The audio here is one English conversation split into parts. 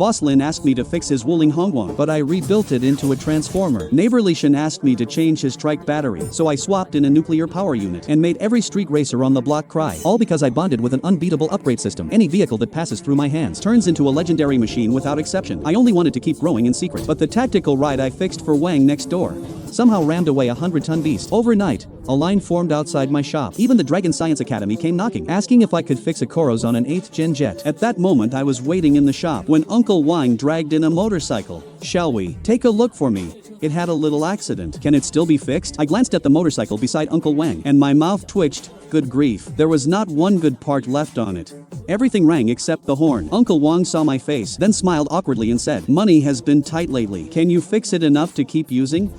Boss Lin asked me to fix his Wuling Hongguang, but I rebuilt it into a transformer. Neighbor Li Shen asked me to change his trike battery, so I swapped in a nuclear power unit and made every street racer on the block cry. All because I bonded with an unbeatable upgrade system. Any vehicle that passes through my hands turns into a legendary machine without exception. I only wanted to keep growing in secret, but the tactical ride I fixed for Wang next door somehow rammed away a 100-ton beast. Overnight, a line formed outside my shop. Even the Dragon Science Academy came knocking, asking if I could fix a Koros on an 8th gen jet. At that moment I was waiting in the shop when Uncle Wang dragged in a motorcycle. Shall we take a look for me? It had a little accident. Can it still be fixed? I glanced at the motorcycle beside Uncle Wang, and my mouth twitched. Good grief. There was not one good part left on it. Everything rang except the horn. Uncle Wang saw my face, then smiled awkwardly and said, "Money has been tight lately. Can you fix it enough to keep using?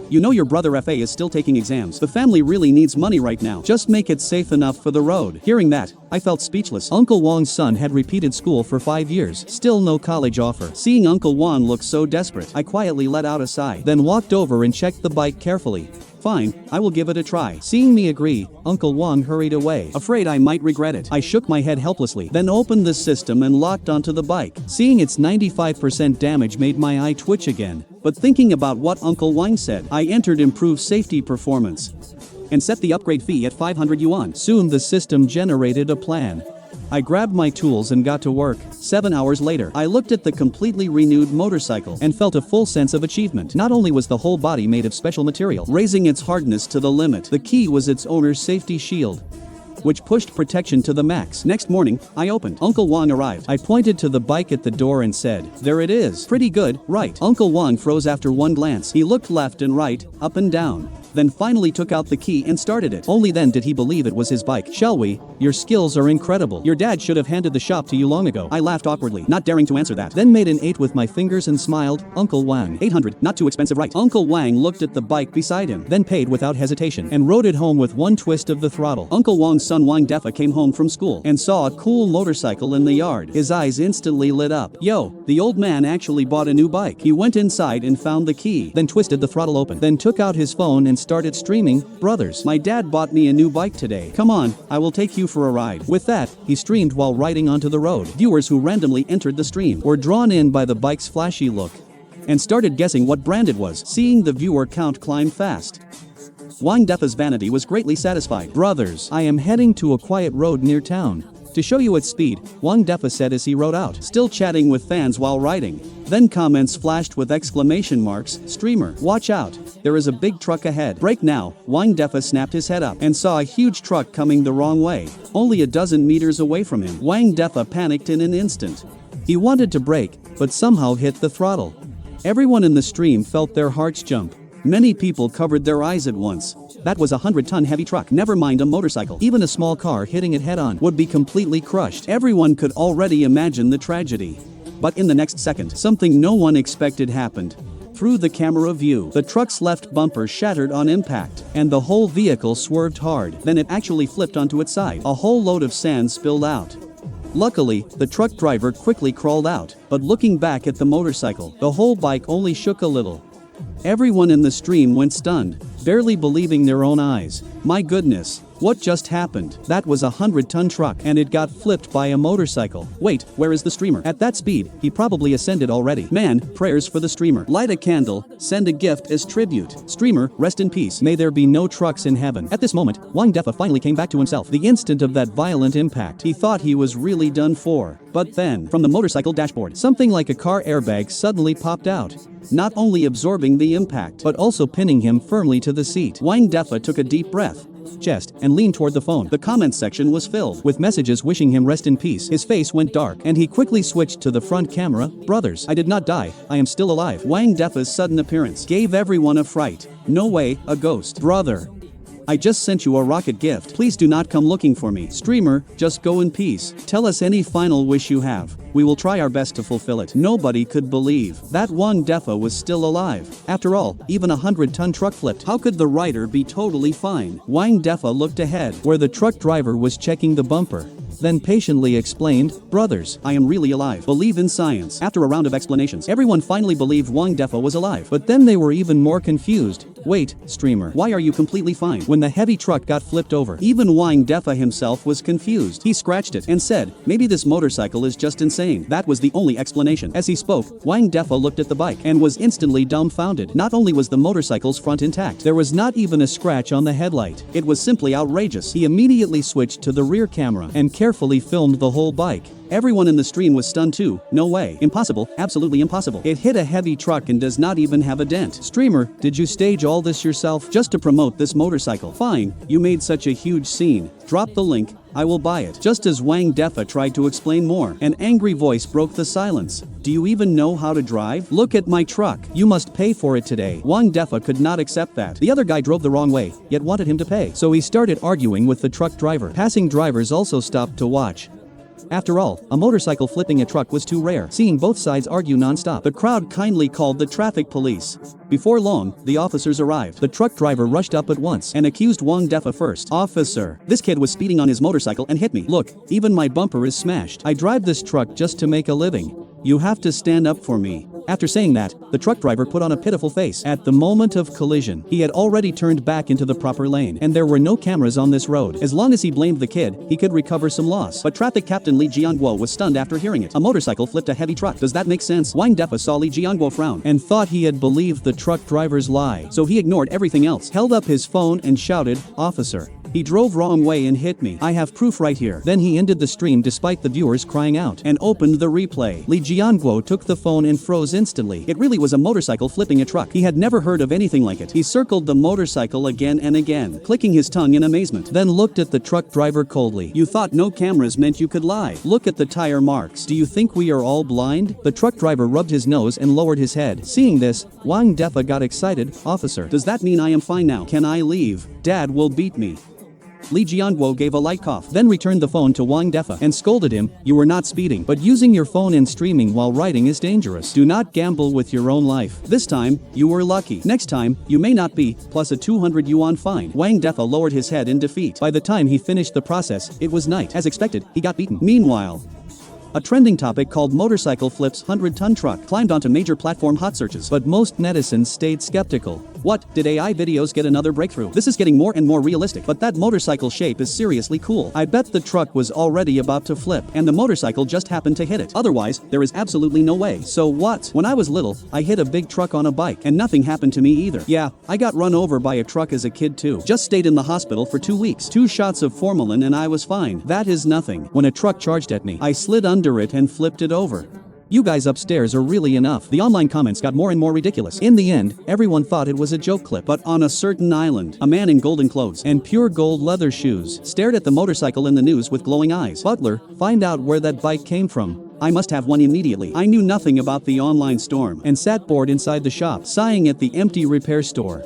You know your brother FA is still taking exams. The family really needs money right now. Just make it safe enough for the road." Hearing that, I felt speechless. Uncle Wang's son had repeated school for 5 years. Still no college offer. Seeing Uncle Wang look so desperate, I quietly let out a sigh, then walked over and checked the bike carefully. "Fine, I will give it a try." Seeing me agree, Uncle Wang hurried away, afraid I might regret it. I shook my head helplessly, then opened the system and locked onto the bike. Seeing its 95% damage made my eye twitch again. But thinking about what Uncle Wang said, I entered improved safety performance and set the upgrade fee at 500 yuan. Soon the system generated a plan. I grabbed my tools and got to work. 7 hours later, I looked at the completely renewed motorcycle and felt a full sense of achievement. Not only was the whole body made of special material, raising its hardness to the limit, the key was its owner's safety shield, which pushed protection to the max. Next morning, I opened. Uncle Wang arrived. I pointed to the bike at the door and said, "There it is. Pretty good, right?" Uncle Wang froze after one glance. He looked left and right, up and down, then finally took out the key and started it. Only then did he believe it was his bike. "Shall we? Your skills are incredible. Your dad should have handed the shop to you long ago." I laughed awkwardly, not daring to answer that. Then made an 8 with my fingers and smiled. "Uncle Wang, 800, not too expensive, right?" Uncle Wang looked at the bike beside him, then paid without hesitation and rode it home with one twist of the throttle. Uncle Wang's son Wang Defa came home from school and saw a cool motorcycle in the yard. His eyes instantly lit up. "Yo, the old man actually bought a new bike." He went inside and found the key, then twisted the throttle open, then took out his phone and started streaming, "Brothers, my dad bought me a new bike today. Come on, I will take you for a ride." With that, he streamed while riding onto the road. Viewers who randomly entered the stream were drawn in by the bike's flashy look and started guessing what brand it was. Seeing the viewer count climb fast, Wang Defa's vanity was greatly satisfied. "Brothers, I am heading to a quiet road near town to show you its speed," Wang Defa said as he rode out, still chatting with fans while riding. Then comments flashed with exclamation marks. "Streamer, watch out. There is a big truck ahead. Brake now." Wang Defa snapped his head up and saw a huge truck coming the wrong way, only a dozen meters away from him. Wang Defa panicked in an instant. He wanted to brake, but somehow hit the throttle. Everyone in the stream felt their hearts jump. Many people covered their eyes at once. That was a 100-ton heavy truck, never mind a motorcycle. Even a small car hitting it head-on would be completely crushed. Everyone could already imagine the tragedy. But in the next second, something no one expected happened. Through the camera view, the truck's left bumper shattered on impact, and the whole vehicle swerved hard. Then it actually flipped onto its side. A whole load of sand spilled out. Luckily, the truck driver quickly crawled out, but looking back at the motorcycle, the whole bike only shook a little. Everyone in the stream went stunned, barely believing their own eyes. "My goodness, what just happened?" That was a 100-ton truck, and it got flipped by a motorcycle. "Wait, where is the streamer?" At that speed, he probably ascended already. "Man, prayers for the streamer. Light a candle, send a gift as tribute. Streamer, rest in peace. May there be no trucks in heaven." At this moment, Wang Defa finally came back to himself. The instant of that violent impact, he thought he was really done for. But then, from the motorcycle dashboard, something like a car airbag suddenly popped out, not only absorbing the impact, but also pinning him firmly to the seat. Wang Defa took a deep breath, chest, and leaned toward the phone. The comments section was filled with messages wishing him rest in peace. His face went dark, and he quickly switched to the front camera. "Brothers, I did not die. I am still alive." Wang Defa's sudden appearance gave everyone a fright. "No way, a ghost. Brother, I just sent you a rocket gift. Please do not come looking for me." "Streamer, just go in peace. Tell us any final wish you have. We will try our best to fulfill it." Nobody could believe that Wang Defa was still alive. After all, even a 100-ton truck flipped. How could the rider be totally fine? Wang Defa looked ahead, where the truck driver was checking the bumper. then patiently explained, brothers, I am really alive. Believe in science. After a round of explanations, everyone finally believed Wang Defa was alive. But then they were even more confused. Wait, streamer, why are you completely fine? When the heavy truck got flipped over, even Wang Defa himself was confused. He scratched it and said, maybe this motorcycle is just insane. That was the only explanation. As he spoke, Wang Defa looked at the bike and was instantly dumbfounded. Not only was the motorcycle's front intact, there was not even a scratch on the headlight. It was simply outrageous. He immediately switched to the rear camera and carefully filmed the whole bike. Everyone in the stream was stunned too. No way. Impossible. Absolutely impossible. It hit a heavy truck and does not even have a dent. Streamer, did you stage all this yourself just to promote this motorcycle? Fine, you made such a huge scene. Drop the link. I will buy it. Just as Wang Defa tried to explain more, an angry voice broke the silence. Do you even know how to drive? Look at my truck. You must pay for it today. Wang Defa could not accept that. The other guy drove the wrong way, yet wanted him to pay. So he started arguing with the truck driver. Passing drivers also stopped to watch. After all, a motorcycle flipping a truck was too rare. Seeing both sides argue non-stop, the crowd kindly called the traffic police. Before long, the officers arrived. The truck driver rushed up at once and accused Wang Defa first. Officer, this kid was speeding on his motorcycle and hit me. Look, even my bumper is smashed. I drive this truck just to make a living. You have to stand up for me. After saying that, the truck driver put on a pitiful face. At the moment of collision, he had already turned back into the proper lane, and there were no cameras on this road. As long as he blamed the kid, he could recover some loss. But traffic captain Li Jianguo was stunned after hearing it. A motorcycle flipped a heavy truck. Does that make sense? Wang Defa saw Li Jianguo frown and thought he had believed the truck driver's lie. So he ignored everything else, held up his phone and shouted, "Officer, he drove wrong way and hit me. I have proof right here." Then he ended the stream despite the viewers crying out and opened the replay. Li Jianguo took the phone and froze instantly. It really was a motorcycle flipping a truck. He had never heard of anything like it. He circled the motorcycle again and again, clicking his tongue in amazement. Then looked at the truck driver coldly. You thought no cameras meant you could lie. Look at the tire marks. Do you think we are all blind? The truck driver rubbed his nose and lowered his head. Seeing this, Wang Defa got excited. Officer, does that mean I am fine now? Can I leave? Dad will beat me. Li Jianguo gave a light cough, then returned the phone to Wang Defa and scolded him, you were not speeding, but using your phone and streaming while riding is dangerous. Do not gamble with your own life. This time, you were lucky. Next time, you may not be, plus a 200 yuan fine. Wang Defa lowered his head in defeat. By the time he finished the process, it was night. As expected, he got beaten. Meanwhile, a trending topic called motorcycle flips 100-ton truck climbed onto major platform hot searches, but most netizens stayed skeptical. What, did AI videos get another breakthrough? This is getting more and more realistic, but that motorcycle shape is seriously cool. I bet the truck was already about to flip, and the motorcycle just happened to hit it. Otherwise, there is absolutely no way. So what? When I was little, I hit a big truck on a bike, and nothing happened to me either. Yeah, I got run over by a truck as a kid too. Just stayed in the hospital for 2 weeks. 2 shots of formalin and I was fine. That is nothing. When a truck charged at me, I slid under it and flipped it over. You guys upstairs are really enough. The online comments got more and more ridiculous. In the end, everyone thought it was a joke clip. But on a certain island, a man in golden clothes and pure gold leather shoes stared at the motorcycle in the news with glowing eyes. Butler, find out where that bike came from. I must have one immediately. I knew nothing about the online storm and sat bored inside the shop, sighing at the empty repair store.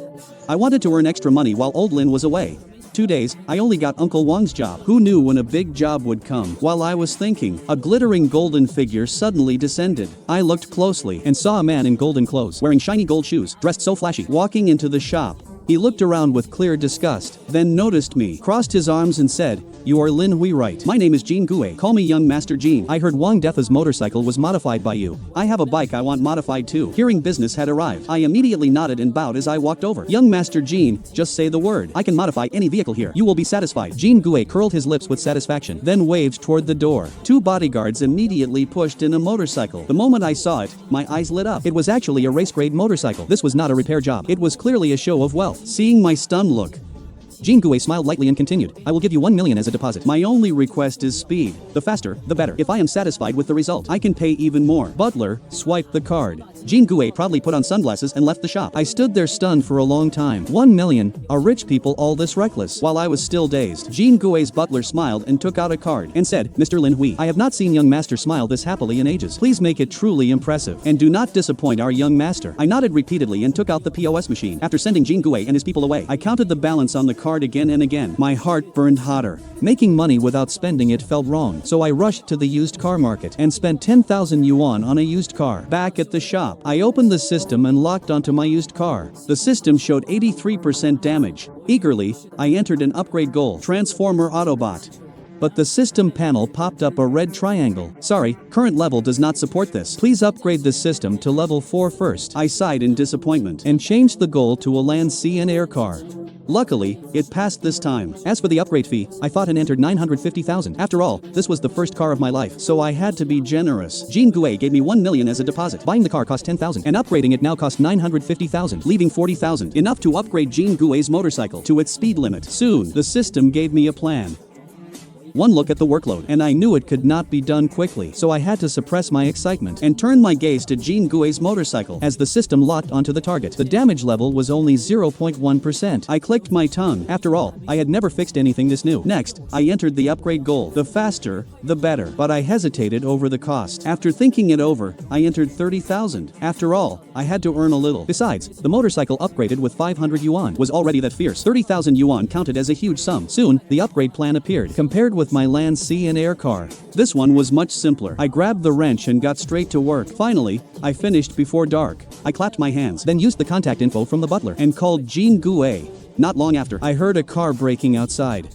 I wanted to earn extra money while old Lin was away. 2 days, I only got Uncle Wang's job. Who knew when a big job would come? While I was thinking, a glittering golden figure suddenly descended. I looked closely and saw a man in golden clothes, wearing shiny gold shoes, dressed so flashy, walking into the shop. He looked around with clear disgust, then noticed me, crossed his arms and said, "You are Lin Hui, right? My name is Jin Gue. Call me Young Master Jin. I heard Wang Defa's motorcycle was modified by you. I have a bike I want modified too." Hearing business had arrived, I immediately nodded and bowed as I walked over. "Young Master Jin, just say the word. I can modify any vehicle here. You will be satisfied." Jin Gue curled his lips with satisfaction, then waved toward the door. 2 bodyguards immediately pushed in a motorcycle. The moment I saw it, my eyes lit up. It was actually a race-grade motorcycle. This was not a repair job. It was clearly a show of wealth. Seeing my stunned look, Jin Gue smiled lightly and continued, "I will give you 1 million as a deposit. My only request is speed. The faster, the better. If I am satisfied with the result, I can pay even more." Butler swiped the card. Jin Gue proudly put on sunglasses and left the shop. I stood there stunned for a long time. 1 million? Are rich people all this reckless? While I was still dazed, Jin Gue's butler smiled and took out a card and said, "Mr. Lin Hui, I have not seen young master smile this happily in ages. Please make it truly impressive. And do not disappoint our young master." I nodded repeatedly and took out the POS machine. After sending Jin Gue and his people away, I counted the balance on the card again and again. My heart burned hotter. Making money without spending it felt wrong, so I rushed to the used car market and spent 10,000 yuan on a used car. Back at the shop, I opened the system and locked onto my used car. The system showed 83% damage. Eagerly, I entered an upgrade goal, Transformer Autobot. But the system panel popped up a red triangle. Sorry, current level does not support this. Please upgrade the system to level 4 first. I sighed in disappointment and changed the goal to a land, sea and air car. Luckily, it passed this time. As for the upgrade fee, I thought and entered 950,000. After all, this was the first car of my life, so I had to be generous. Jean Gue gave me 1 million as a deposit. Buying the car cost 10,000, and upgrading it now cost 950,000, leaving 40,000. Enough to upgrade Jean Gue's motorcycle to its speed limit. Soon, the system gave me a plan. One look at the workload, and I knew it could not be done quickly, so I had to suppress my excitement and turn my gaze to Jean Gue's motorcycle as the system locked onto the target. The damage level was only 0.1%. I clicked my tongue. After all, I had never fixed anything this new. Next, I entered the upgrade goal. The faster, the better. But I hesitated over the cost. After thinking it over, I entered 30,000. After all, I had to earn a little. Besides, the motorcycle upgraded with 500 yuan was already that fierce. 30,000 yuan counted as a huge sum. Soon, the upgrade plan appeared. Compared with my land, sea and air car, this one was much simpler. I grabbed the wrench and got straight to work. Finally, I finished before dark. I clapped my hands, then used the contact info from the butler and called Jean Gue. Not long after, I heard a car braking outside.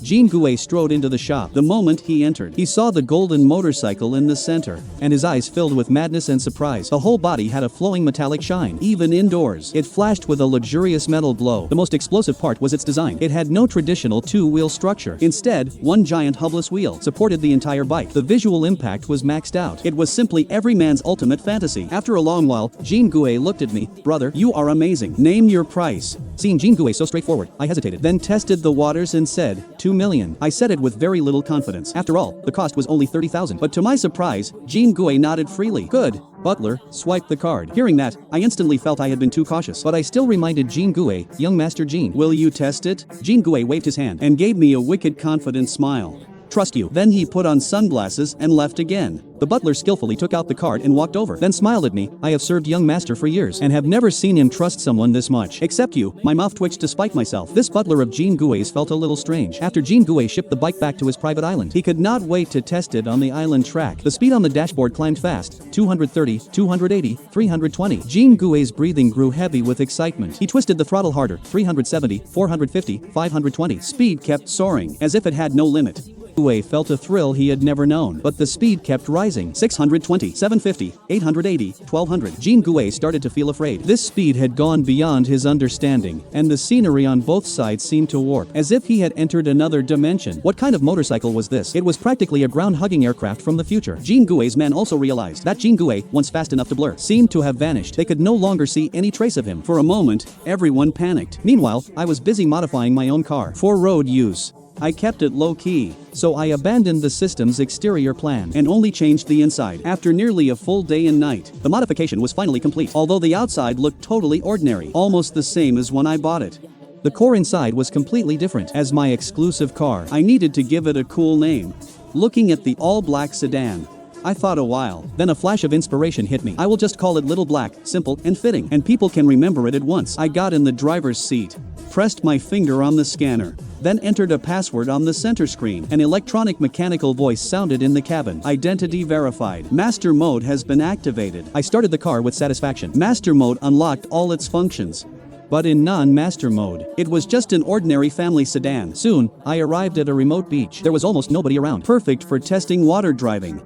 Jean Gue strode into the shop. The moment he entered, he saw the golden motorcycle in the center, and his eyes filled with madness and surprise. The whole body had a flowing metallic shine. Even indoors, it flashed with a luxurious metal glow. The most explosive part was its design. It had no traditional two-wheel structure. Instead, one giant hubless wheel supported the entire bike. The visual impact was maxed out. It was simply every man's ultimate fantasy. After a long while, Jean Gue looked at me. Brother, you are amazing. Name your price. Seeing Jean Gue so straightforward, I hesitated, then tested the waters and said, 2 million. I said it with very little confidence. After all, the cost was only 30,000. But to my surprise, Jean Gue nodded freely. Good. Butler swiped the card. Hearing that, I instantly felt I had been too cautious. But I still reminded Jean Gue, young Master Jean, will you test it? Jean Gue waved his hand and gave me a wicked confident smile. Trust you. Then he put on sunglasses and left again. The butler skillfully took out the card and walked over, then smiled at me. I have served young master for years and have never seen him trust someone this much. Except you. My mouth twitched to spite myself. This butler of Jean Gue's felt a little strange. After Jean Gue shipped the bike back to his private island, he could not wait to test it on the island track. The speed on the dashboard climbed fast. 230, 280, 320. Jean Gue's breathing grew heavy with excitement. He twisted the throttle harder. 370, 450, 520. Speed kept soaring, as if it had no limit. Gue felt a thrill he had never known, but the speed kept rising. 620, 750, 880, 1200. Jean Gue started to feel afraid. This speed had gone beyond his understanding, and the scenery on both sides seemed to warp, as if he had entered another dimension. What kind of motorcycle was this? It was practically a ground-hugging aircraft from the future. Jean Gue's men also realized that Jean Gue, once fast enough to blur, seemed to have vanished. They could no longer see any trace of him. For a moment, everyone panicked. Meanwhile, I was busy modifying my own car for road use. I kept it low-key, so I abandoned the system's exterior plan and only changed the inside. After nearly a full day and night, the modification was finally complete, although the outside looked totally ordinary, almost the same as when I bought it. The core inside was completely different. As my exclusive car, I needed to give it a cool name. Looking at the all-black sedan, I thought a while, then a flash of inspiration hit me. I will just call it Little Black, simple and fitting, and people can remember it at once. I got in the driver's seat, pressed my finger on the scanner, then entered a password on the center screen. An electronic mechanical voice sounded in the cabin. Identity verified. Master mode has been activated. I started the car with satisfaction. Master mode unlocked all its functions. But in non-master mode, it was just an ordinary family sedan. Soon, I arrived at a remote beach. There was almost nobody around. Perfect for testing water driving.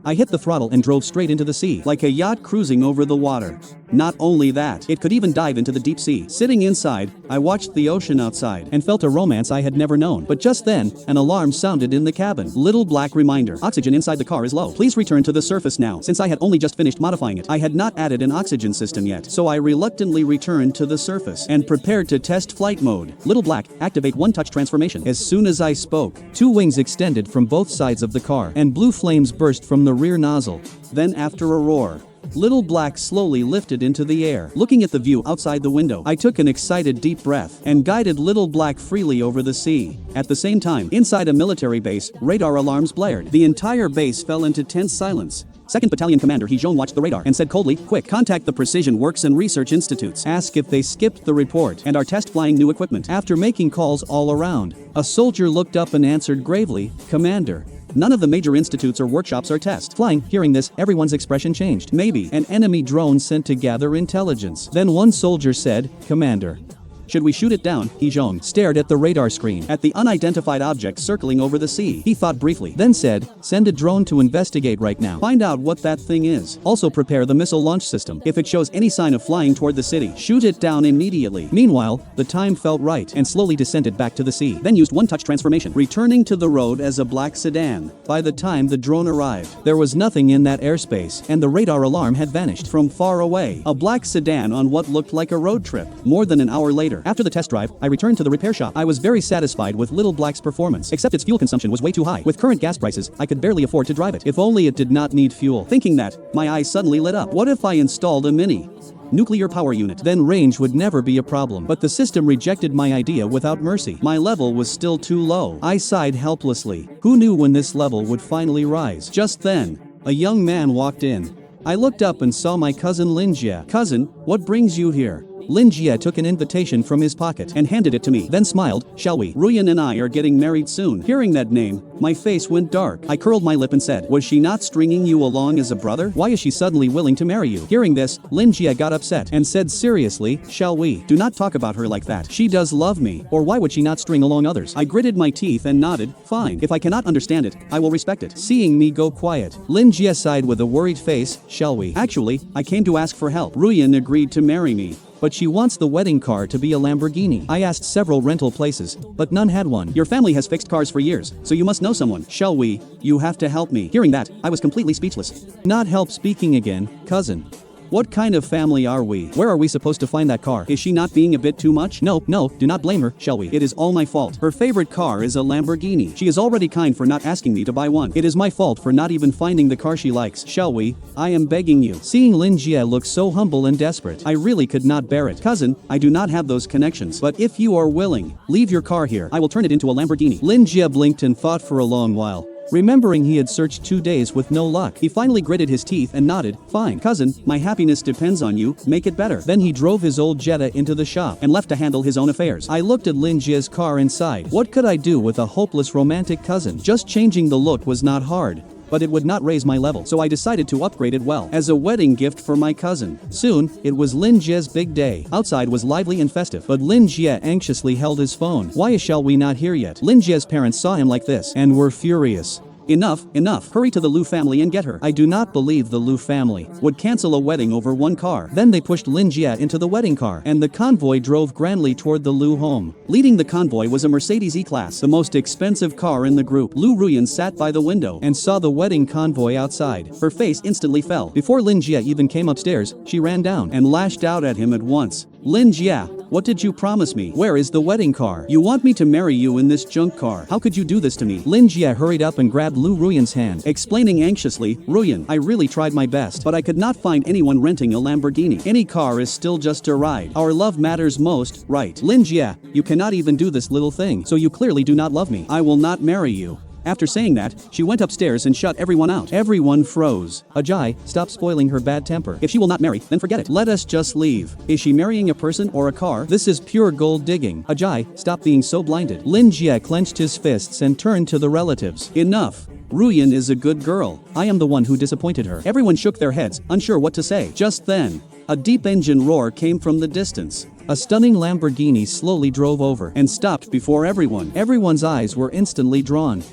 I hit the throttle and drove straight into the sea, like a yacht cruising over the water. Not only that, it could even dive into the deep sea. Sitting inside, I watched the ocean outside and felt a romance I had never known. But just then, an alarm sounded in the cabin. Little black reminder. Oxygen inside the car is low. Please return to the surface now. Since I had only just finished modifying it, I had not added an oxygen system yet. So I reluctantly returned to the surface and prepared to test flight mode. Little black, activate one touch transformation. As soon as I spoke, two wings extended from both sides of the car and blue flames burst from the rear nozzle. Then after a roar, Little Black slowly lifted into the air. Looking at the view outside the window, I took an excited deep breath and guided Little Black freely over the sea. At the same time, inside a military base, radar alarms blared. The entire base fell into tense silence. 2nd Battalion Commander He Zhong watched the radar and said coldly, "Quick, contact the Precision Works and Research Institutes. Ask if they skipped the report and are test flying new equipment." After making calls all around, a soldier looked up and answered gravely, "Commander, none of the major institutes or workshops are test flying." Hearing this, everyone's expression changed. Maybe an enemy drone sent to gather intelligence. Then one soldier said, "Commander, Should we shoot it down? Hee-jong stared at the radar screen, at the unidentified object circling over the sea. He thought briefly, then said, send a drone to investigate right now. Find out what that thing is. Also prepare the missile launch system. If it shows any sign of flying toward the city, shoot it down immediately. Meanwhile, the time felt right and slowly descended back to the sea. Then used one-touch transformation, returning to the road as a black sedan. By the time the drone arrived, there was nothing in that airspace, and the radar alarm had vanished. From far away, a black sedan on what looked like a road trip. More than an hour later, after the test drive, I returned to the repair shop. I was very satisfied with Little Black's performance, except its fuel consumption was way too high. With current gas prices, I could barely afford to drive it. If only it did not need fuel. Thinking that, my eyes suddenly lit up. What if I installed a mini nuclear power unit? Then range would never be a problem. But the system rejected my idea without mercy. My level was still too low. I sighed helplessly. Who knew when this level would finally rise? Just then, a young man walked in. I looked up and saw my cousin Lin Jie. Cousin, what brings you here? Lin Jie took an invitation from his pocket and handed it to me, then smiled, shall we? Ruyan and I are getting married soon. Hearing that name, my face went dark. I curled my lip and said, was she not stringing you along as a brother? Why is she suddenly willing to marry you? Hearing this, Lin Jie got upset and said seriously, shall we? Do not talk about her like that. She does love me, or why would she not string along others? I gritted my teeth and nodded, fine. If I cannot understand it, I will respect it. Seeing me go quiet, Lin Jie sighed with a worried face, shall we? Actually, I came to ask for help. Ruyan agreed to marry me, but she wants the wedding car to be a Lamborghini. I asked several rental places, but none had one. Your family has fixed cars for years, so you must know someone. Shall we? You have to help me. Hearing that, I was completely speechless. Not help speaking again, cousin. What kind of family are we? Where are we supposed to find that car? Is she not being a bit too much? No, do not blame her, shall we? It is all my fault. Her favorite car is a Lamborghini. She is already kind for not asking me to buy one. It is my fault for not even finding the car she likes. Shall we? I am begging you. Seeing Lin Jie look so humble and desperate, I really could not bear it. Cousin, I do not have those connections, but if you are willing, leave your car here. I will turn it into a Lamborghini. Lin Jie blinked and thought for a long while. Remembering he had searched 2 days with no luck, he finally gritted his teeth and nodded, fine. Cousin, my happiness depends on you, make it better. Then he drove his old Jetta into the shop and left to handle his own affairs. I looked at Lin Jie's car inside. What could I do with a hopeless romantic cousin? Just changing the look was not hard, but it would not raise my level, so I decided to upgrade it well, as a wedding gift for my cousin. Soon, it was Lin Jie's big day. Outside was lively and festive, but Lin Jie anxiously held his phone. Why shall we not hear yet? Lin Jie's parents saw him like this, and were furious. Enough. Hurry to the Liu family and get her. I do not believe the Liu family would cancel a wedding over one car. Then they pushed Lin Jie into the wedding car, and the convoy drove grandly toward the Liu home. Leading the convoy was a Mercedes E-Class, the most expensive car in the group. Liu Ruyan sat by the window and saw the wedding convoy outside. Her face instantly fell. Before Lin Jie even came upstairs, she ran down and lashed out at him at once. Lin Jie, what did you promise me? Where is the wedding car? You want me to marry you in this junk car? How could you do this to me? Lin Jie hurried up and grabbed Liu Ruyan's hand, explaining anxiously, Ruyan, I really tried my best, but I could not find anyone renting a Lamborghini. Any car is still just a ride. Our love matters most, right? Lin Jie, you cannot even do this little thing, so you clearly do not love me. I will not marry you. After saying that, she went upstairs and shut everyone out. Everyone froze. Ajay, stop spoiling her bad temper. If she will not marry, then forget it. Let us just leave. Is she marrying a person or a car? This is pure gold digging. Ajay, stop being so blinded. Lin Jie clenched his fists and turned to the relatives. Enough. Ruyan is a good girl. I am the one who disappointed her. Everyone shook their heads, unsure what to say. Just then, a deep engine roar came from the distance. A stunning Lamborghini slowly drove over and stopped before everyone. Everyone's eyes were instantly drawn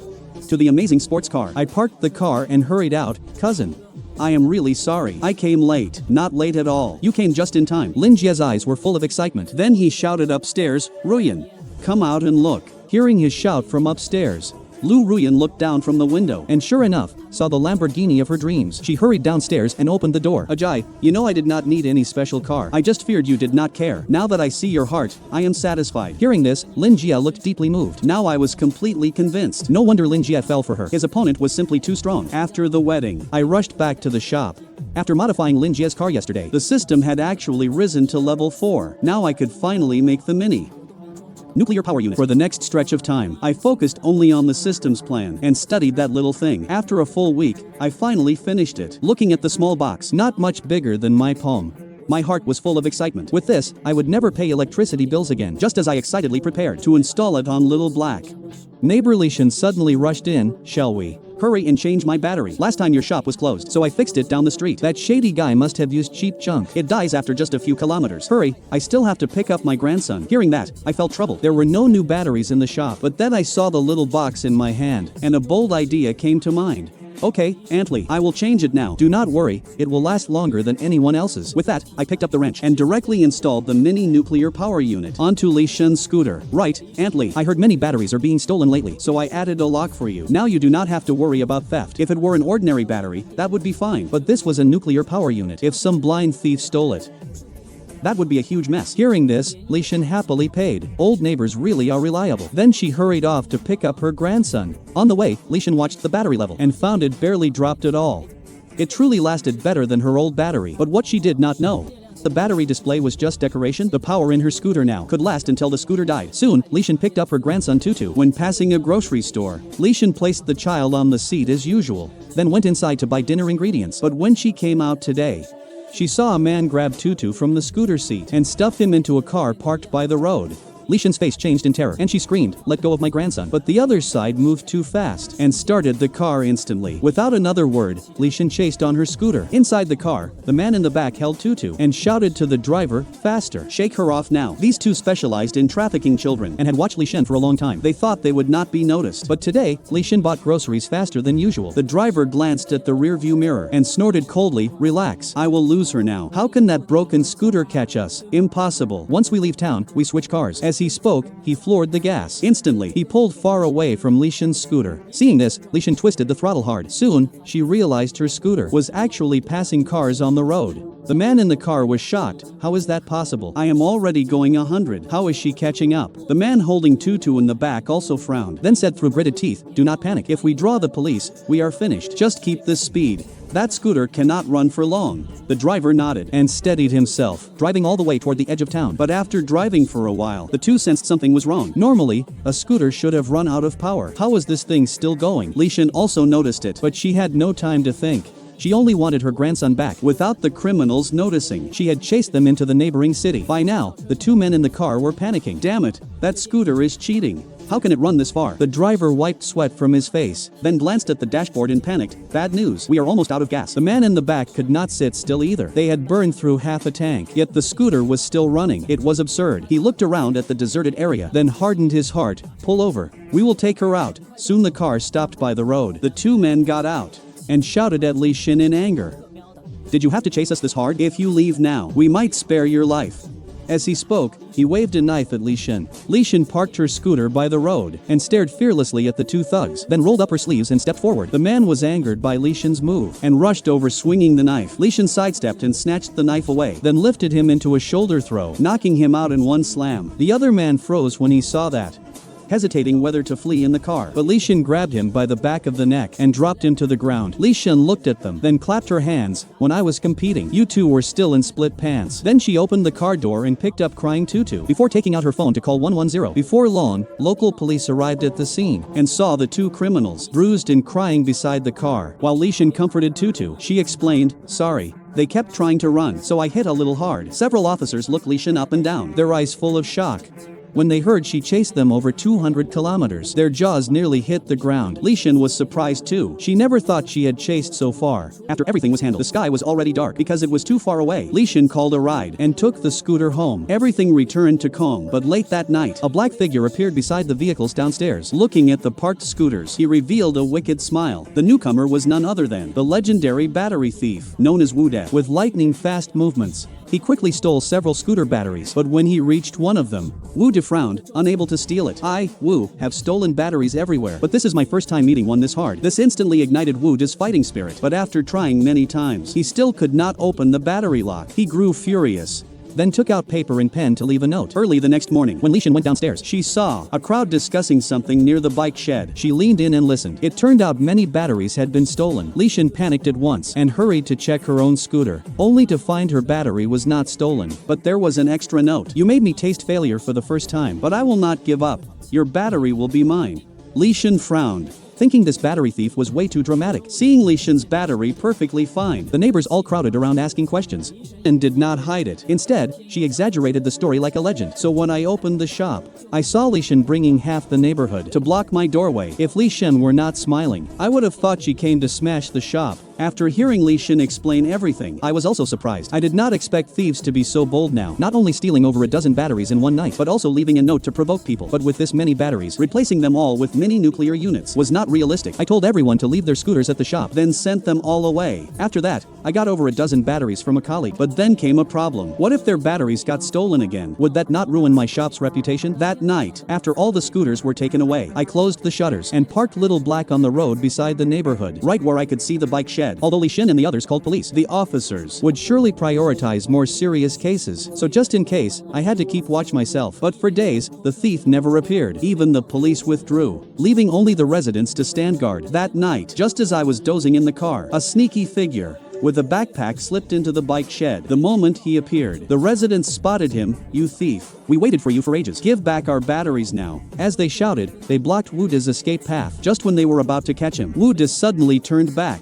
to the amazing sports car. I parked the car and hurried out. Cousin, I am really sorry. I came late. Not late at all. You came just in time. Lin Jie's eyes were full of excitement. Then he shouted upstairs, Ruyan, come out and look. Hearing his shout from upstairs, Liu Ruyan looked down from the window and sure enough, saw the Lamborghini of her dreams. She hurried downstairs and opened the door. Ajay, you know I did not need any special car. I just feared you did not care. Now that I see your heart, I am satisfied. Hearing this, Lin Jie looked deeply moved. Now I was completely convinced. No wonder Lin Jie fell for her. His opponent was simply too strong. After the wedding, I rushed back to the shop. After modifying Lin Jie's car yesterday, the system had actually risen to level 4. Now I could finally make the mini nuclear power unit. For the next stretch of time, I focused only on the systems plan and studied that little thing. After a full week, I finally finished it. Looking at the small box, not much bigger than my palm, my heart was full of excitement. With this, I would never pay electricity bills again, just as I excitedly prepared to install it on Little Black. Neighbor Lishan suddenly rushed in, shall we? Hurry and change my battery. Last time your shop was closed, so I fixed it down the street. That shady guy must have used cheap junk. It dies after just a few kilometers. Hurry, I still have to pick up my grandson. Hearing that, I felt troubled. There were no new batteries in the shop, but then I saw the little box in my hand, and a bold idea came to mind. Okay, Aunt Lee, I will change it now. Do not worry, it will last longer than anyone else's. With that, I picked up the wrench and directly installed the mini nuclear power unit onto Li Shen's scooter. Right, Aunt Lee, I heard many batteries are being stolen lately, so I added a lock for you. Now you do not have to worry about theft. If it were an ordinary battery, that would be fine, but this was a nuclear power unit. If some blind thief stole it, that would be a huge mess. Hearing this, Li Shen happily paid. Old neighbors really are reliable. Then she hurried off to pick up her grandson. On the way, Li Shen watched the battery level and found it barely dropped at all. It truly lasted better than her old battery, but what she did not know, the battery display was just decoration. The power in her scooter now could last until the scooter died. Soon, Li Shen picked up her grandson Tutu. When passing a grocery store, Li Shen placed the child on the seat as usual, then went inside to buy dinner ingredients. But when she came out today, she saw a man grab Tutu from the scooter seat and stuff him into a car parked by the road. Li Shen's face changed in terror, and she screamed, "Let go of my grandson." But the other side moved too fast and started the car instantly. Without another word, Li Shen chased on her scooter. Inside the car, the man in the back held Tutu and shouted to the driver, "Faster, shake her off now." These two specialized in trafficking children and had watched Li Shen for a long time. They thought they would not be noticed. But today, Li Shen bought groceries faster than usual. The driver glanced at the rearview mirror and snorted coldly, "Relax, I will lose her now. How can that broken scooter catch us? Impossible. Once we leave town, we switch cars." As he spoke, he floored the gas. Instantly, he pulled far away from Li Shen's scooter. Seeing this, Li Shen twisted the throttle hard. Soon, she realized her scooter was actually passing cars on the road. The man in the car was shocked. "How is that possible? I am already going 100. How is she catching up?" The man holding Tutu in the back also frowned, then said through gritted teeth, "Do not panic. If we draw the police, we are finished. Just keep this speed. That scooter cannot run for long." The driver nodded and steadied himself, driving all the way toward the edge of town. But after driving for a while, the two sensed something was wrong. Normally, a scooter should have run out of power. How was this thing still going? Li Shen also noticed it, but she had no time to think. She only wanted her grandson back. Without the criminals noticing, she had chased them into the neighboring city. By now, the two men in the car were panicking. "Damn it, that scooter is cheating. How can it run this far?" The driver wiped sweat from his face, then glanced at the dashboard and panicked. "Bad news, we are almost out of gas." The man in the back could not sit still either. They had burned through half a tank, yet the scooter was still running. It was absurd. He looked around at the deserted area, then hardened his heart. "Pull over. We will take her out." Soon the car stopped by the road. The two men got out and shouted at Li Shen in anger. "Did you have to chase us this hard? If you leave now, we might spare your life." As he spoke, he waved a knife at Li Shen. Li Shen parked her scooter by the road and stared fearlessly at the two thugs, then rolled up her sleeves and stepped forward. The man was angered by Li Shen's move and rushed over swinging the knife. Li Shen sidestepped and snatched the knife away, then lifted him into a shoulder throw, knocking him out in one slam. The other man froze when he saw that, hesitating whether to flee in the car. But Li Shen grabbed him by the back of the neck and dropped him to the ground. Li Shen looked at them, then clapped her hands. "When I was competing, you two were still in split pants." Then she opened the car door and picked up crying Tutu, before taking out her phone to call 110. Before long, local police arrived at the scene and saw the two criminals, bruised and crying beside the car. While Li Shen comforted Tutu, she explained, "Sorry. They kept trying to run, so I hit a little hard." Several officers looked Li Shen up and down, their eyes full of shock. When they heard she chased them over 200 kilometers, their jaws nearly hit the ground. Li Shen was surprised too. She never thought she had chased so far. After everything was handled, the sky was already dark because it was too far away. Li Shen called a ride and took the scooter home. Everything returned to calm, but late that night, a black figure appeared beside the vehicles downstairs. Looking at the parked scooters, he revealed a wicked smile. The newcomer was none other than the legendary battery thief, known as Wu De. With lightning-fast movements, he quickly stole several scooter batteries, but when he reached one of them, Wu De frowned, unable to steal it. "I, Wu, have stolen batteries everywhere, but this is my first time meeting one this hard." This instantly ignited Wu De's fighting spirit, but after trying many times, he still could not open the battery lock. He grew furious, then took out paper and pen to leave a note. Early the next morning, when Li Shen went downstairs, she saw a crowd discussing something near the bike shed. She leaned in and listened. It turned out many batteries had been stolen. Li Shen panicked at once and hurried to check her own scooter, only to find her battery was not stolen. But there was an extra note. "You made me taste failure for the first time, but I will not give up. Your battery will be mine." Li Shen frowned. thinking this battery thief was way too dramatic. Seeing Li Shen's battery perfectly fine, the neighbors all crowded around asking questions and did not hide it. Instead, she exaggerated the story like a legend. So when I opened the shop, I saw Li Shen bringing half the neighborhood to block my doorway. If Li Shen were not smiling, I would have thought she came to smash the shop. After hearing Li Shen explain everything, I was also surprised. I did not expect thieves to be so bold now, not only stealing over a dozen batteries in one night, but also leaving a note to provoke people. But with this many batteries, replacing them all with mini nuclear units was not realistic. I told everyone to leave their scooters at the shop, then sent them all away. After that, I got over a dozen batteries from a colleague. But then came a problem. What if their batteries got stolen again? Would that not ruin my shop's reputation? That night, after all the scooters were taken away, I closed the shutters and parked Little Black on the road beside the neighborhood, right where I could see the bike shed. Although Li Shen and the others called police, the officers would surely prioritize more serious cases. So just in case, I had to keep watch myself. But for days, the thief never appeared. Even the police withdrew, leaving only the residents to stand guard. That night, just as I was dozing in the car, a sneaky figure with a backpack slipped into the bike shed. The moment he appeared, the residents spotted him. "You thief. We waited for you for ages. Give back our batteries now." As they shouted, they blocked Wu De's escape path. Just when they were about to catch him, Wu De suddenly turned back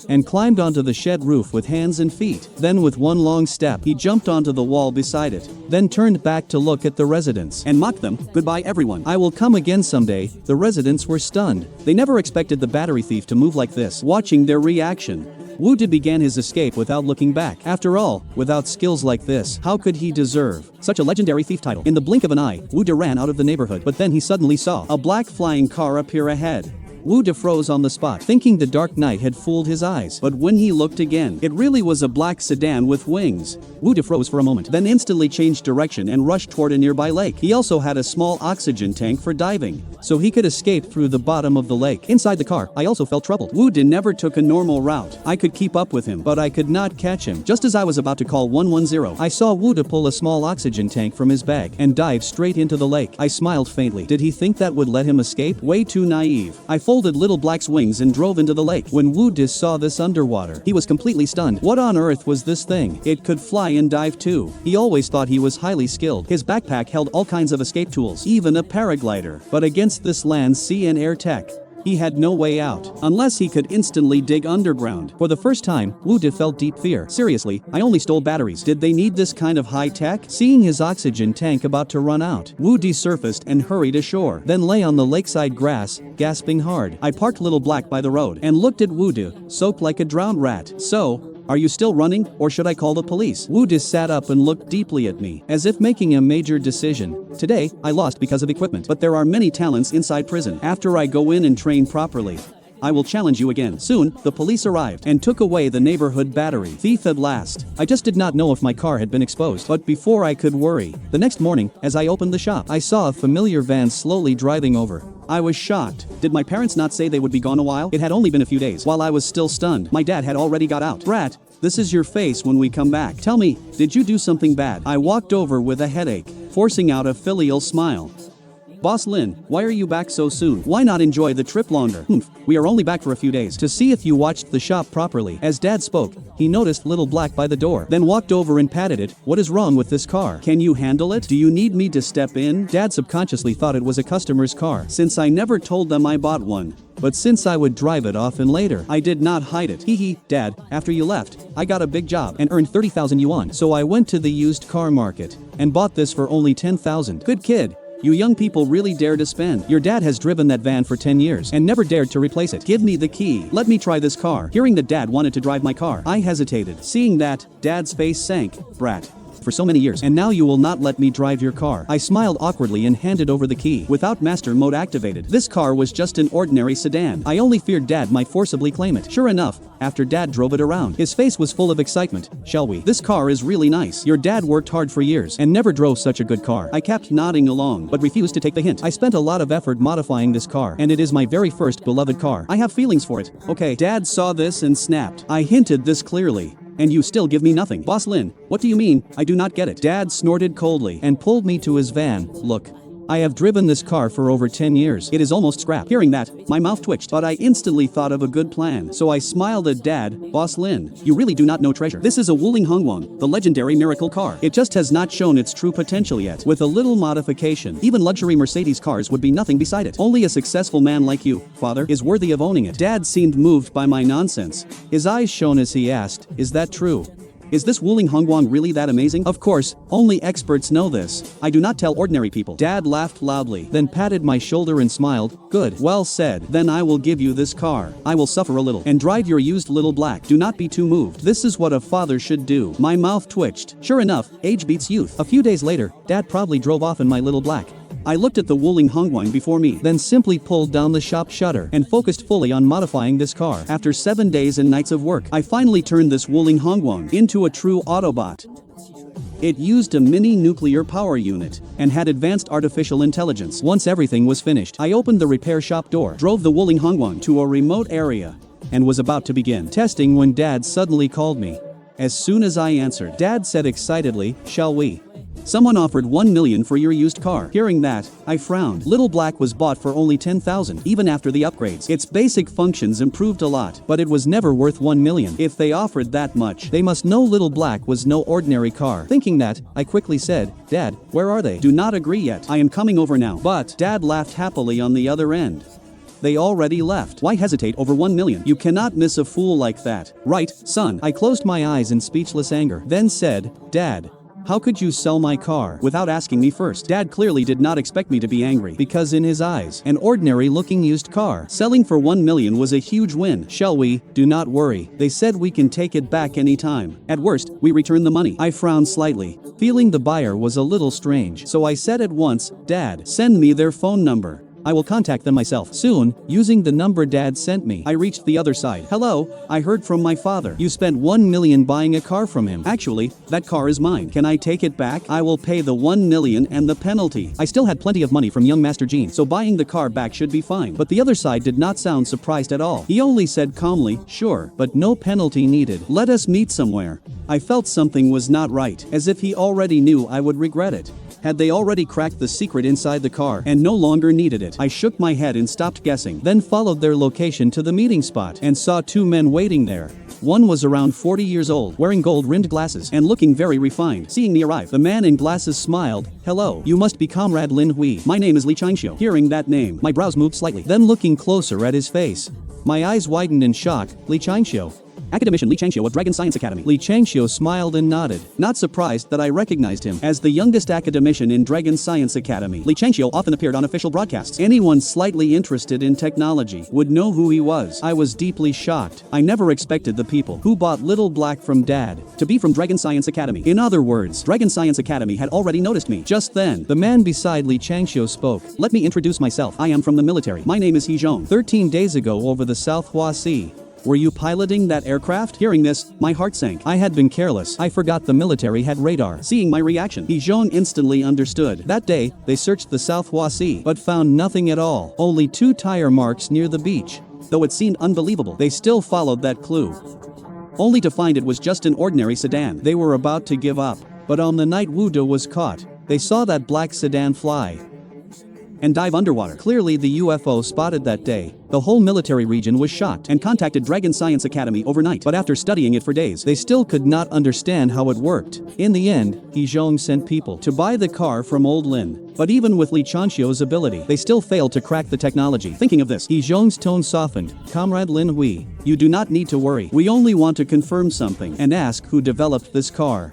and climbed onto the shed roof with hands and feet. Then with one long step, he jumped onto the wall beside it, then turned back to look at the residents and mocked them. "Goodbye everyone. I will come again someday." The residents were stunned. They never expected the battery thief to move like this. Watching their reaction, Wu De began his escape without looking back. After all, without skills like this, how could he deserve such a legendary thief title? In the blink of an eye, Wu De ran out of the neighborhood, but then he suddenly saw a black flying car appear ahead. Wu De froze on the spot, thinking the dark night had fooled his eyes. But when he looked again, it really was a black sedan with wings. Wu De froze for a moment, then instantly changed direction and rushed toward a nearby lake. He also had a small oxygen tank for diving, so he could escape through the bottom of the lake. Inside the car, I also felt troubled. Wu De never took a normal route. I could keep up with him, but I could not catch him. Just as I was about to call 110, I saw Wu De pull a small oxygen tank from his bag and dive straight into the lake. I smiled faintly. Did he think that would let him escape? Way too naive. I folded Little Black's wings and drove into the lake. When Wu De saw this underwater, he was completely stunned. What on earth was this thing? It could fly and dive too. He always thought he was highly skilled. His backpack held all kinds of escape tools, even a paraglider. But against this land, sea and air tech, he had no way out, unless he could instantly dig underground. For the first time, Wu De felt deep fear. Seriously, I only stole batteries. Did they need this kind of high tech? Seeing his oxygen tank about to run out, Wu De surfaced and hurried ashore, then lay on the lakeside grass, gasping hard. I parked Little Black by the road and looked at Wu De, soaked like a drowned rat. "So, are you still running, or should I call the police?" Wu De sat up and looked deeply at me, as if making a major decision. "Today, I lost because of equipment, but there are many talents inside prison. After I go in and train properly, I will challenge you again." Soon, the police arrived and took away the neighborhood battery. Thief at last. I just did not know if my car had been exposed. But before I could worry, the next morning, as I opened the shop, I saw a familiar van slowly driving over. I was shocked. Did my parents not say they would be gone a while? It had only been a few days. While I was still stunned, my dad had already got out. "Brat, this is your face when we come back. Tell me, did you do something bad?" I walked over with a headache, forcing out a filial smile. "Boss Lin, why are you back so soon? Why not enjoy the trip longer?" "We are only back for a few days to see if you watched the shop properly." As Dad spoke, he noticed Little Black by the door, then walked over and patted it. "What is wrong with this car? Can you handle it? Do you need me to step in?" Dad subconsciously thought it was a customer's car, since I never told them I bought one. But since I would drive it often later, I did not hide it. "Hee, Dad, after you left, I got a big job and earned 30,000 yuan. So I went to the used car market and bought this for only 10,000. Good kid. You young people really dare to spend. Your dad has driven that van for 10 years and never dared to replace it. Give me the key. Let me try this car." Hearing that Dad wanted to drive my car, I hesitated. Seeing that, Dad's face sank. "Brat. For so many years, and now you will not let me drive your car." I smiled awkwardly and handed over the key. Without master mode activated, this car was just an ordinary sedan. I only feared Dad might forcibly claim it. Sure enough, after Dad drove it around, his face was full of excitement. "Shall we? This car is really nice. Your dad worked hard for years and never drove such a good car." I kept nodding along, but refused to take the hint. "I spent a lot of effort modifying this car, and it is my very first beloved car. I have feelings for it." "Okay." Dad saw this and snapped. I hinted this clearly. "And you still give me nothing." "Boss Lin, what do you mean? I do not get it." Dad snorted coldly and pulled me to his van. "Look, I have driven this car for over 10 years. It is almost scrap. Hearing that, my mouth twitched, but I instantly thought of a good plan. So I smiled at Dad. Boss Lin, you really do not know treasure. This is a Wuling Hongguang, the legendary miracle car. It just has not shown its true potential yet. With a little modification, even luxury Mercedes cars would be nothing beside it. Only a successful man like you, father, is worthy of owning it. Dad seemed moved by my nonsense. His eyes shone as he asked, is that true? Is this Wuling Hongguang really that amazing? Of course, only experts know this. I do not tell ordinary people. Dad laughed loudly, then patted my shoulder and smiled. Good. Well said. Then I will give you this car. I will suffer a little and drive your used little black. Do not be too moved. This is what a father should do. My mouth twitched. Sure enough, age beats youth. A few days later, Dad proudly drove off in my little black. I looked at the Wuling Hongguang before me, then simply pulled down the shop shutter and focused fully on modifying this car. After 7 days and nights of work, I finally turned this Wuling Hongguang into a true Autobot. It used a mini nuclear power unit and had advanced artificial intelligence. Once everything was finished, I opened the repair shop door, drove the Wuling Hongguang to a remote area, and was about to begin testing when Dad suddenly called me. As soon as I answered, Dad said excitedly, "Shall we?" Someone offered 1 million for your used car. Hearing that, I frowned. Little Black was bought for only 10,000, even after the upgrades. Its basic functions improved a lot, but it was never worth 1 million. If they offered that much, they must know Little Black was no ordinary car. Thinking that, I quickly said, Dad, where are they? Do not agree yet. I am coming over now. But Dad laughed happily on the other end. They already left. Why hesitate over 1 million? You cannot miss a fool like that. Right, son. I closed my eyes in speechless anger, then said, Dad, how could you sell my car without asking me first? Dad clearly did not expect me to be angry, because in his eyes, an ordinary-looking used car selling for 1 million was a huge win. Shall we? Do not worry. They said we can take it back anytime. At worst, we return the money. I frowned slightly, feeling the buyer was a little strange. So I said at once, Dad, send me their phone number. I will contact them myself. Soon, using the number Dad sent me, I reached the other side. Hello, I heard from my father. You spent 1 million buying a car from him. Actually, that car is mine. Can I take it back? I will pay the 1 million and the penalty. I still had plenty of money from young Master Jean, so buying the car back should be fine. But the other side did not sound surprised at all. He only said calmly, sure, but no penalty needed. Let us meet somewhere. I felt something was not right, as if he already knew I would regret it. Had they already cracked the secret inside the car and no longer needed it? I shook my head and stopped guessing, then followed their location to the meeting spot and saw 2 men waiting there. One was around 40 years old, wearing gold-rimmed glasses and looking very refined. Seeing me arrive, the man in glasses smiled. Hello, you must be Comrade Lin Hui. My name is Li Changxiu. Hearing that name, my brows moved slightly. Then looking closer at his face, my eyes widened in shock. Li Changxiu. Academician Li Changxiu of Dragon Science Academy. Li Changxiu smiled and nodded, not surprised that I recognized him. As the youngest academician in Dragon Science Academy, Li Changxiu often appeared on official broadcasts. Anyone slightly interested in technology would know who he was. I was deeply shocked. I never expected the people who bought Little Black from Dad to be from Dragon Science Academy. In other words, Dragon Science Academy had already noticed me. Just then, the man beside Li Changxiu spoke. Let me introduce myself. I am from the military. My name is He Zhong. 13 days ago over the South Hua Sea, were you piloting that aircraft? Hearing this, my heart sank. I had been careless. I forgot the military had radar. Seeing my reaction, He Zhong instantly understood. That day, they searched the South Hua Sea, but found nothing at all. Only 2 tire marks near the beach. Though it seemed unbelievable, they still followed that clue, only to find it was just an ordinary sedan. They were about to give up, but on the night Wu De was caught, they saw that black sedan fly and dive underwater. Clearly the UFO spotted that day. The whole military region was shocked and contacted Dragon Science Academy overnight. But after studying it for days, they still could not understand how it worked. In the end, He Zhong sent people to buy the car from old Lin. But even with Li Changxiu's ability, they still failed to crack the technology. Thinking of this, He Zhong's tone softened. Comrade Lin Hui, you do not need to worry. We only want to confirm something and ask who developed this car.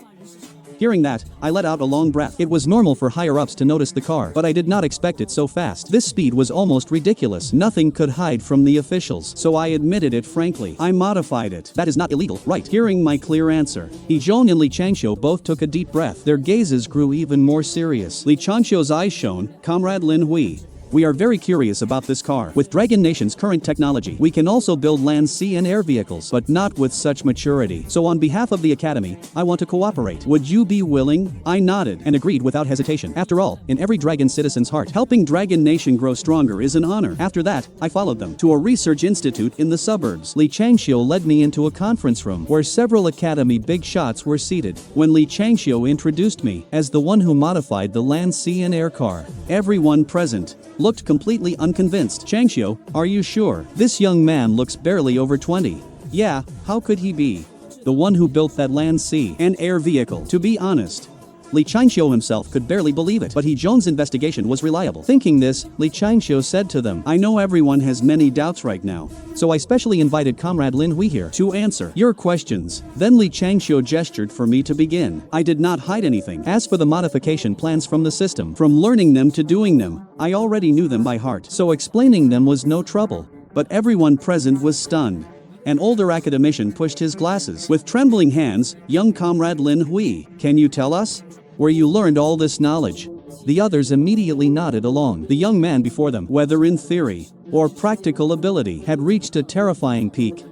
Hearing that, I let out a long breath. It was normal for higher-ups to notice the car, but I did not expect it so fast. This speed was almost ridiculous. Nothing could hide from the officials, so I admitted it frankly. I modified it. That is not illegal, right? Hearing my clear answer, He Zhong and Li Changxiu both took a deep breath. Their gazes grew even more serious. Li Changxiu's eyes shone. Comrade Lin Hui, We are very curious about this car. With Dragon Nation's current technology, we can also build land, sea and air vehicles, but not with such maturity. So on behalf of the Academy, I want to cooperate. Would you be willing? I nodded and agreed without hesitation. After all, in every Dragon citizen's heart, helping Dragon Nation grow stronger is an honor. After that, I followed them to a research institute in the suburbs. Li Changxiu led me into a conference room where several Academy big shots were seated. When Li Changxiu introduced me as the one who modified the land, sea and air car, everyone present looked completely unconvinced. Changxiu, are you sure? This young man looks barely over 20. Yeah, how could he be the one who built that land, sea and air vehicle? To be honest, Li Changxiu himself could barely believe it, but He Zhong's investigation was reliable. Thinking this, Li Changxiu said to them, I know everyone has many doubts right now, so I specially invited Comrade Lin Hui here to answer your questions. Then Li Changxiu gestured for me to begin. I did not hide anything. As for the modification plans from the system, from learning them to doing them, I already knew them by heart, so explaining them was no trouble. But everyone present was stunned. An older academician pushed his glasses. With trembling hands, young Comrade Lin Hui, can you tell us where you learned all this knowledge? The others immediately nodded along. The young man before them, whether in theory or practical ability, had reached a terrifying peak.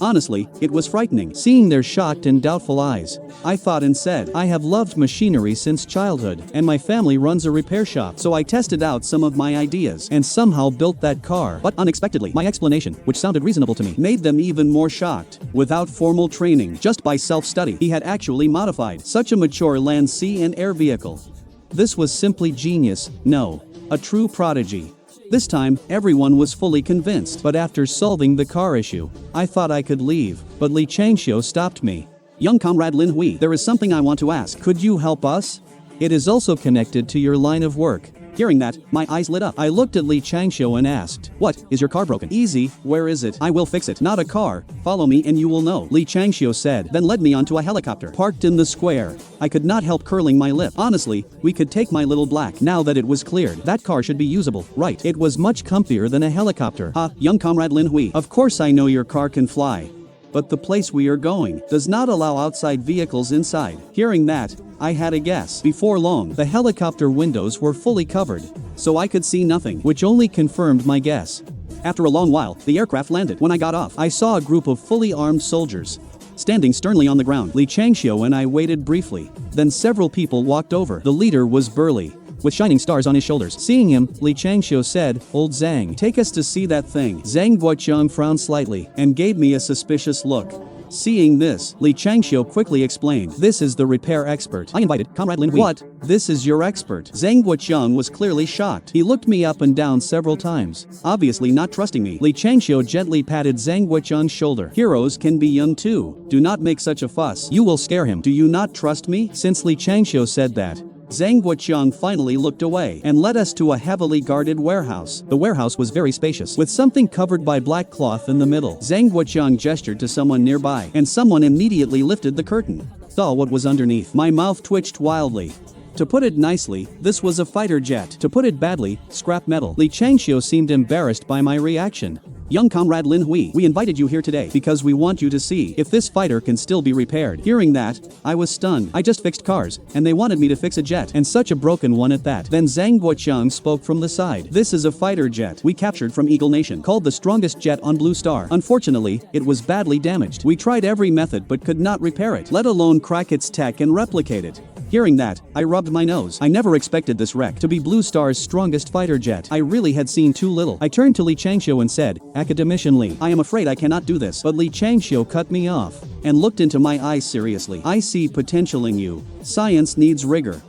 Honestly, it was frightening. Seeing their shocked and doubtful eyes, I thought and said, I have loved machinery since childhood, and my family runs a repair shop, so I tested out some of my ideas and somehow built that car. But unexpectedly, my explanation, which sounded reasonable to me, made them even more shocked. Without formal training, just by self-study, he had actually modified such a mature land, sea and air vehicle. This was simply genius. No, a true prodigy. This time, everyone was fully convinced, but after solving the car issue, I thought I could leave, but Li Changxiu stopped me. Young Comrade Lin Hui, there is something I want to ask. Could you help us? It is also connected to your line of work. Hearing that, my eyes lit up. I looked at Li Changxiu and asked, what, is your car broken? Easy, where is it? I will fix it. Not a car, follow me and you will know, Li Changxiu said, then led me onto a helicopter parked in the square. I could not help curling my lip. Honestly, we could take my little black. Now that it was cleared, that car should be usable, right? It was much comfier than a helicopter. Young Comrade Lin Hui, of course I know your car can fly, but the place we are going does not allow outside vehicles inside. Hearing that, I had a guess. Before long, the helicopter windows were fully covered, so I could see nothing, which only confirmed my guess. After a long while, the aircraft landed. When I got off, I saw a group of fully armed soldiers standing sternly on the ground. Li Changxiu and I waited briefly. Then several people walked over. The leader was burly, with shining stars on his shoulders. Seeing him, Li Changxiu said, Old Zhang, take us to see that thing. Zhang Guoqiang frowned slightly and gave me a suspicious look. Seeing this, Li Changxiu quickly explained, this is the repair expert. I invited Comrade Lin Hui. What? This is your expert? Zhang Guoqiang was clearly shocked. He looked me up and down several times, obviously not trusting me. Li Changxiu gently patted Zhang Guoqiang's shoulder. Heroes can be young too. Do not make such a fuss. You will scare him. Do you not trust me? Since Li Changxiu said that, Zhang Guoqiang finally looked away and led us to a heavily guarded warehouse. The warehouse was very spacious, with something covered by black cloth in the middle. Zhang Guoqiang gestured to someone nearby, and someone immediately lifted the curtain. Saw what was underneath. My mouth twitched wildly. To put it nicely, this was a fighter jet. To put it badly, scrap metal. Li Changxiu seemed embarrassed by my reaction. Young Comrade Lin Hui, we invited you here today because we want you to see if this fighter can still be repaired. Hearing that, I was stunned. I just fixed cars, and they wanted me to fix a jet, and such a broken one at that. Then Zhang Guoqiang spoke from the side. This is a fighter jet we captured from Eagle Nation, called the strongest jet on Blue Star. Unfortunately, it was badly damaged. We tried every method but could not repair it, let alone crack its tech and replicate it. Hearing that, I rubbed my nose. I never expected this wreck to be Blue Star's strongest fighter jet. I really had seen too little. I turned to Li Changxiu and said, Academician Li, I am afraid I cannot do this. But Li Changxiu cut me off and looked into my eyes seriously. I see potential in you. Science needs rigor,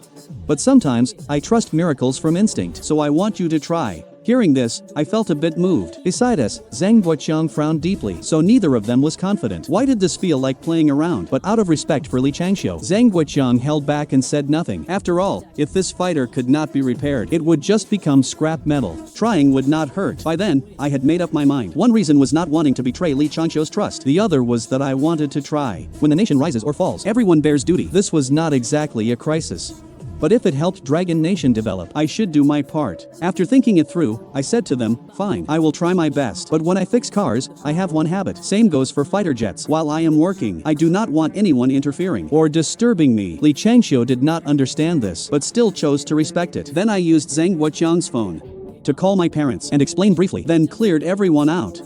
but sometimes I trust miracles from instinct, so I want you to try. Hearing this, I felt a bit moved. Beside us, Zhang Guoqiang frowned deeply, so neither of them was confident. Why did this feel like playing around? But out of respect for Li Changxiu, Zhang Guoqiang held back and said nothing. After all, if this fighter could not be repaired, it would just become scrap metal. Trying would not hurt. By then, I had made up my mind. One reason was not wanting to betray Li Changxiu's trust. The other was that I wanted to try. When the nation rises or falls, everyone bears duty. This was not exactly a crisis, but if it helped Dragon Nation develop, I should do my part. After thinking it through, I said to them, fine, I will try my best. But when I fix cars, I have one habit. Same goes for fighter jets. While I am working, I do not want anyone interfering or disturbing me. Li Changxiu did not understand this, but still chose to respect it. Then I used Zhang Guoqiang's phone. to call my parents and explain briefly, then cleared everyone out.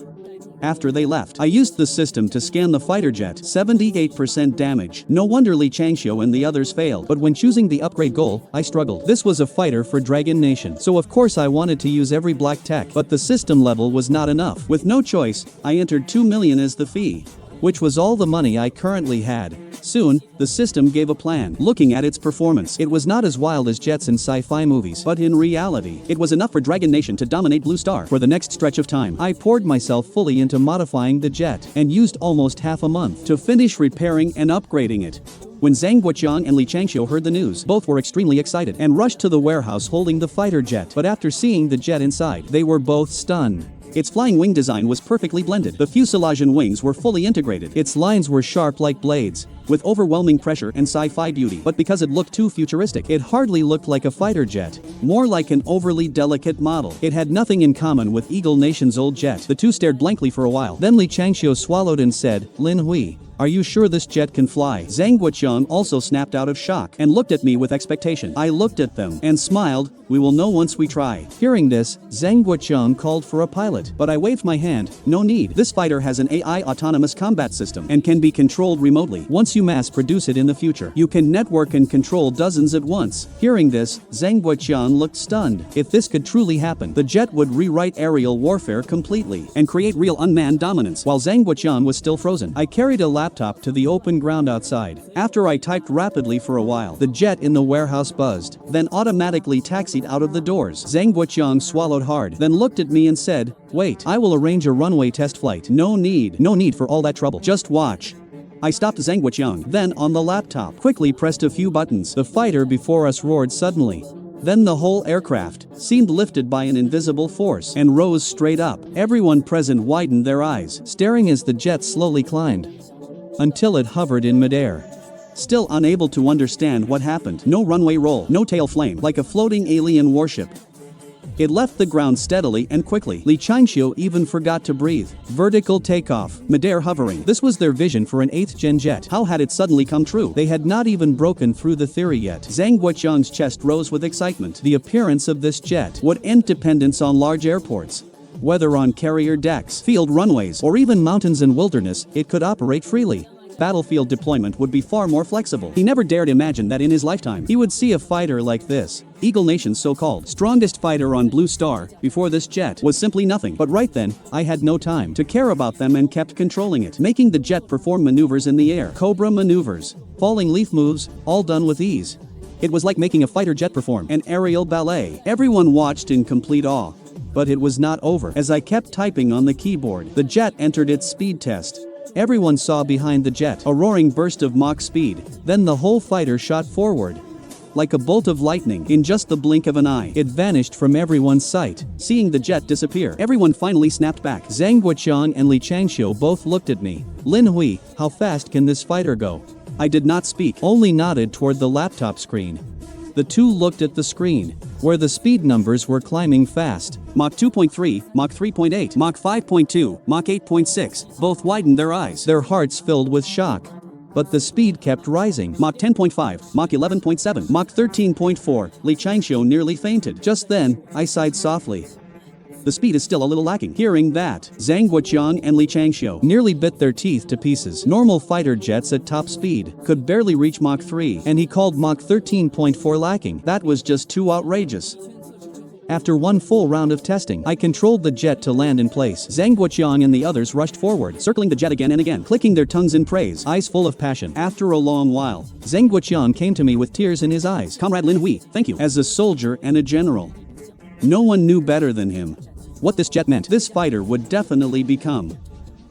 After they left, I used the system to scan the fighter jet. 78% damage. No wonder Li Changxiu and the others failed. But when choosing the upgrade goal, I struggled. This was a fighter for Dragon Nation, so of course I wanted to use every black tech. But the system level was not enough. With no choice, I entered 2 million as the fee, which was all the money I currently had. Soon, the system gave a plan. Looking at its performance, it was not as wild as jets in sci-fi movies, but in reality, it was enough for Dragon Nation to dominate Blue Star. For the next stretch of time, I poured myself fully into modifying the jet, and used almost half a month to finish repairing and upgrading it. When Zhang Guoqiang and Li Changxiu heard the news, both were extremely excited and rushed to the warehouse holding the fighter jet. But after seeing the jet inside, they were both stunned. Its flying wing design was perfectly blended. The fuselage and wings were fully integrated. Its lines were sharp like blades, with overwhelming pressure and sci-fi beauty. But because it looked too futuristic, it hardly looked like a fighter jet, more like an overly delicate model. It had nothing in common with Eagle Nation's old jet. The two stared blankly for a while. Then Li Changxiu swallowed and said, "Lin Hui, are you sure this jet can fly?" Zhang Guoqiang also snapped out of shock and looked at me with expectation. I looked at them and smiled. "We will know once we try." Hearing this, Zhang Guoqiang called for a pilot, but I waved my hand. "No need. This fighter has an AI autonomous combat system and can be controlled remotely. Once you mass produce it in the future, you can network and control dozens at once." Hearing this, Zhang Guoqiang looked stunned. If this could truly happen, the jet would rewrite aerial warfare completely and create real unmanned dominance. While Zhang Guoqiang was still frozen, I carried a laptop to the open ground outside. After I typed rapidly for a while, the jet in the warehouse buzzed, then automatically taxied out of the doors. Zhang Guoqiang swallowed hard, then looked at me and said, "Wait, I will arrange a runway test flight." No need for all that trouble. Just watch." I stopped Zhang Guoqiang, then on the laptop, quickly pressed a few buttons. The fighter before us roared suddenly. Then the whole aircraft seemed lifted by an invisible force and rose straight up. Everyone present widened their eyes, staring as the jet slowly climbed, until it hovered in midair. Still unable to understand what happened. No runway roll, no tail flame, like a floating alien warship. It left the ground steadily and quickly. Li Changxiu even forgot to breathe. Vertical takeoff, midair hovering. This was their vision for an 8th gen jet. How had it suddenly come true? They had not even broken through the theory yet. Zhang Guoqiang's chest rose with excitement. The appearance of this jet would end dependence on large airports. Whether on carrier decks, field runways, or even mountains and wilderness, it could operate freely. Battlefield deployment would be far more flexible. He never dared imagine that in his lifetime, he would see a fighter like this. Eagle Nation's so-called strongest fighter on Blue Star, before this jet, was simply nothing. But right then, I had no time to care about them and kept controlling it, making the jet perform maneuvers in the air. Cobra maneuvers, falling leaf moves, all done with ease. It was like making a fighter jet perform an aerial ballet. Everyone watched in complete awe. But it was not over. As I kept typing on the keyboard, the jet entered its speed test. Everyone saw behind the jet a roaring burst of Mach speed. Then the whole fighter shot forward. Like a bolt of lightning, in just the blink of an eye, it vanished from everyone's sight. Seeing the jet disappear, everyone finally snapped back. Zhang Guoqiang and Li Changxiu both looked at me. "Lin Hui, how fast can this fighter go?" I did not speak, only nodded toward the laptop screen. The two looked at the screen, where the speed numbers were climbing fast. Mach 2.3, Mach 3.8, Mach 5.2, Mach 8.6, both widened their eyes, their hearts filled with shock. But the speed kept rising. Mach 10.5, Mach 11.7, Mach 13.4, Li Changxiu nearly fainted. Just then, I sighed softly. The speed is still a little lacking. Hearing that, Zhang Guoqiang and Li Changxiu nearly bit their teeth to pieces. Normal fighter jets at top speed could barely reach Mach 3, and he called Mach 13.4 lacking. That was just too outrageous. After one full round of testing, I controlled the jet to land in place. Zhang Guoqiang and the others rushed forward, circling the jet again and again, clicking their tongues in praise, eyes full of passion. After a long while, Zhang Guoqiang came to me with tears in his eyes. "Comrade Lin Hui, thank you." As a soldier and a general, no one knew better than him what this jet meant. This fighter would definitely become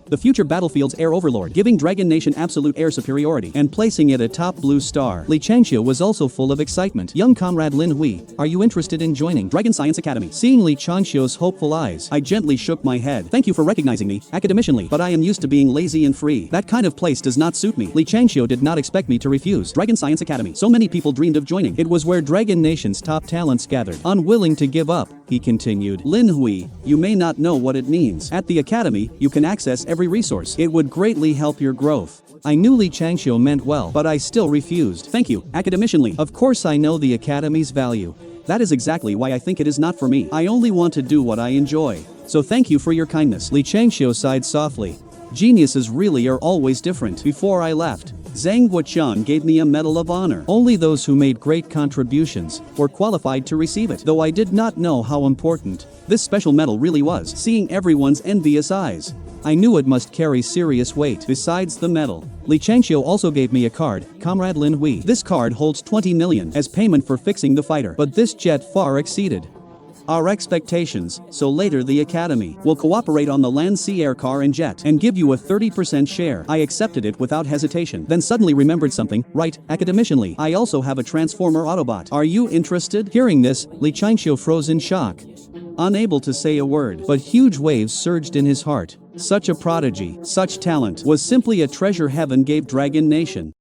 the future battlefield's air overlord, giving Dragon Nation absolute air superiority and placing it atop Blue Star. Li Changxiu was also full of excitement. "Young comrade Lin Hui, are you interested in joining Dragon Science Academy?" Seeing Li Changxiu's hopeful eyes, I gently shook my head. "Thank you for recognizing me, academicianly, but I am used to being lazy and free. That kind of place does not suit me." Li Changxiu did not expect me to refuse. Dragon Science Academy. So many people dreamed of joining. It was where Dragon Nation's top talents gathered. Unwilling to give up, he continued. "Lin Hui, you may not know what it means. At the academy, you can access every resource. It would greatly help your growth." I knew Li Changxiu meant well, but I still refused. "Thank you, academicianly. Of course I know the academy's value. That is exactly why I think it is not for me. I only want to do what I enjoy. So thank you for your kindness. Li Changxiu sighed softly. Geniuses really are always different. Before I left, Zhang Guoqian gave me a Medal of Honor. Only those who made great contributions were qualified to receive it, though I did not know how important this special medal really was. Seeing everyone's envious eyes, I knew it must carry serious weight. Besides the medal, Li Changxiu also gave me a card, Comrade Lin Hui. This card holds 20 million as payment for fixing the fighter, but this jet far exceeded our expectations, so later the Academy will cooperate on the land, sea, air, car and jet and give you a 30% share. I accepted it without hesitation, then suddenly remembered something. Right, academicianly, I also have a Transformer Autobot. Are you interested? Hearing this, Li Changxiu froze in shock, unable to say a word, but huge waves surged in his heart. Such a prodigy, such talent, was simply a treasure heaven gave Dragon Nation.